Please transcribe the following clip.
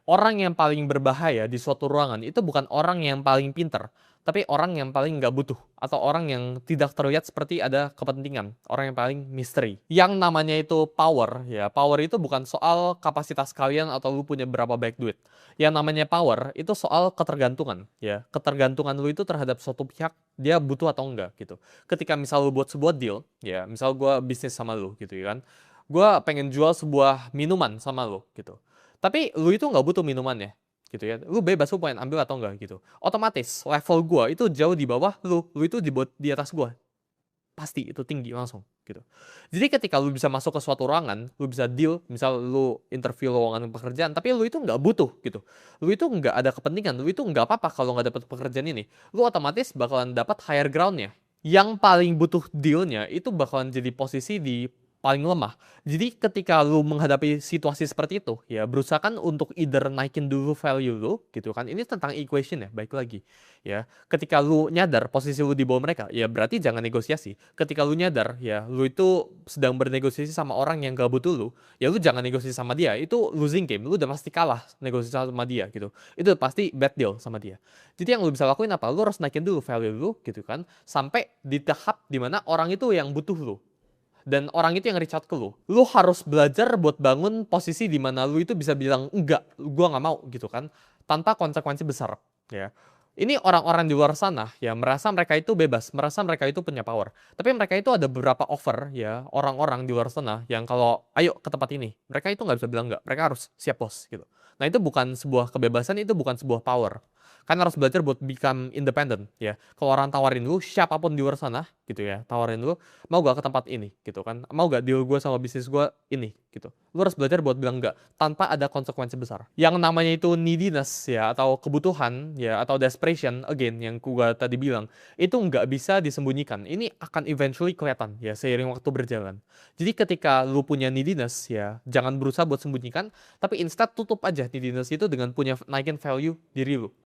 Orang yang paling berbahaya di suatu ruangan itu bukan orang yang paling pinter, tapi orang yang paling nggak butuh, atau orang yang tidak terlihat seperti ada kepentingan, orang yang paling misteri. Yang namanya itu power, ya power itu bukan soal kapasitas kalian atau lu punya berapa banyak duit. Yang namanya power itu soal ketergantungan, ya ketergantungan lu itu terhadap suatu pihak, dia butuh atau enggak gitu. Ketika misal lu buat sebuah deal, ya misal gue bisnis sama lu gitu ya kan, gue pengen jual sebuah minuman sama lu gitu. Tapi lu itu nggak butuh minumannya, gitu ya. Lu bebas lu pengen ambil atau enggak gitu. Otomatis level gua itu jauh di bawah lu itu di atas gua. Pasti itu tinggi langsung gitu. Jadi ketika lu bisa masuk ke suatu ruangan, lu bisa deal, misal lu interview lowongan pekerjaan, tapi lu itu nggak butuh gitu. Lu itu nggak ada kepentingan, lu itu nggak apa-apa kalau nggak dapat pekerjaan ini. Lu otomatis bakalan dapat higher groundnya. Yang paling butuh dealnya itu bakalan jadi posisi di paling lemah. Jadi ketika lu menghadapi situasi seperti itu, ya berusahakan untuk either naikin dulu value lu, gitu kan. Ini tentang equation ya, baik lagi. Ya, ketika lu nyadar posisi lu di bawah mereka, ya berarti jangan negosiasi. Ketika lu nyadar, ya lu itu sedang bernegosiasi sama orang yang gak butuh lu, ya lu jangan negosiasi sama dia. Itu losing game, lu udah pasti kalah negosiasi sama dia gitu. Itu pasti bad deal sama dia. Jadi yang lu bisa lakuin apa? Lu harus naikin dulu value lu gitu kan, sampai di tahap dimana orang itu yang butuh lu dan orang itu yang reach out ke lu. Lu harus belajar buat bangun posisi di mana lu itu bisa bilang enggak, gua nggak mau gitu kan, tanpa konsekuensi besar ya. Ini orang-orang di luar sana ya merasa mereka itu bebas, merasa mereka itu punya power. Tapi mereka itu ada beberapa offer ya, orang-orang di luar sana yang kalau ayo ke tempat ini, mereka itu nggak bisa bilang enggak, mereka harus siap bos gitu. Nah itu bukan sebuah kebebasan, itu bukan sebuah power. Kan harus belajar buat become independent ya. Kalau orang tawarin lu, siapapun di luar sana gitu ya, tawarin lu, mau gak ke tempat ini gitu kan, mau gak deal gue sama bisnis gue ini gitu. Lu harus belajar buat bilang enggak tanpa ada konsekuensi besar. Yang namanya itu neediness ya, atau kebutuhan ya, atau desperation again yang gue tadi bilang, itu nggak bisa disembunyikan. Ini akan eventually kelihatan ya seiring waktu berjalan. Jadi ketika lu punya neediness ya, jangan berusaha buat sembunyikan, tapi instead tutup aja neediness itu dengan punya naikin value diri lu.